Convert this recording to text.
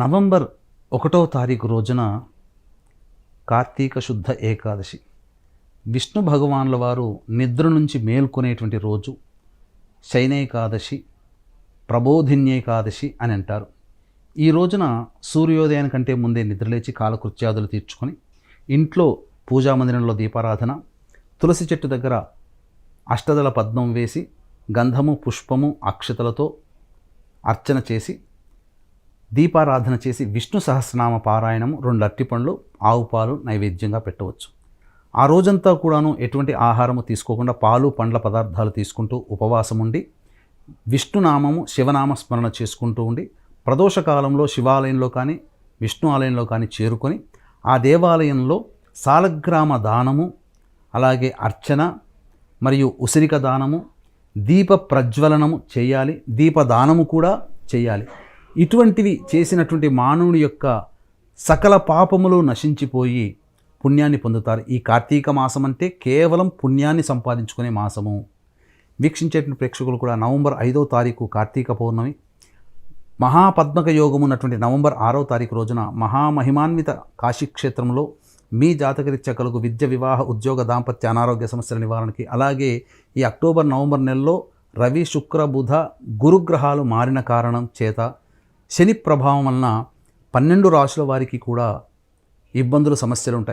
November 1వ తారీఖు రోజున కార్తీక శుద్ధ ఏకాదశి. విష్ణు భగవానుల వారు నిద్ర నుంచి మేల్కొనేటువంటి రోజు శయనేకాదశి, ప్రబోధిన్యేకాదశి అని అంటారు. ఈ రోజున సూర్యోదయానికంటే ముందే నిద్రలేచి కాలకృత్యాదులు తీర్చుకొని ఇంట్లో పూజామందిరంలో దీపారాధన, తులసి చెట్టు దగ్గర అష్టదళ పద్మం వేసి గంధము, పుష్పము, అక్షతలతో అర్చన చేసి దీపారాధన చేసి విష్ణు సహస్రనామ పారాయణము, 2 అరటిపండ్లు, ఆవు పాలు నైవేద్యంగా పెట్టవచ్చు. ఆ రోజంతా కూడాను ఎటువంటి ఆహారము తీసుకోకుండా పాలు పండ్ల పదార్థాలు తీసుకుంటూ ఉపవాసం ఉండి విష్ణునామము, శివనామ స్మరణ చేసుకుంటూ ఉండి ప్రదోషకాలంలో శివాలయంలో కానీ విష్ణు ఆలయంలో కానీ చేరుకొని ఆ దేవాలయంలో సాలగ్రామ దానము, అలాగే అర్చన మరియు ఉసిరిక దానము, దీప ప్రజ్వలనము చేయాలి, దీపదానము కూడా చేయాలి. ఇటువంటివి చేసినటువంటి మానవుని యొక్క సకల పాపములు నశించిపోయి పుణ్యాన్ని పొందుతారు. ఈ కార్తీక మాసం అంటే కేవలం పుణ్యాన్ని సంపాదించుకునే మాసము. వీక్షించేటువంటి ప్రేక్షకులు కూడా నవంబర్ 5వ తారీఖు కార్తీక పౌర్ణమి, మహాపద్మక యోగం ఉన్నటువంటి నవంబర్ 6వ తారీఖు రోజున మహామహిమాన్విత కాశీక్షేత్రంలో మీ జాతకరీత్యా కలుగు విద్య, వివాహ, ఉద్యోగ, దాంపత్య, అనారోగ్య సమస్యల నివారణకి, అలాగే ఈ అక్టోబర్, నవంబర్ నెలలో రవి, శుక్ర, బుధ, గురుగ్రహాలు మారిన కారణం చేత శని ప్రభావం వలన 12 రాశుల వారికి కూడా ఇబ్బందులు, సమస్యలు ఉంటాయి.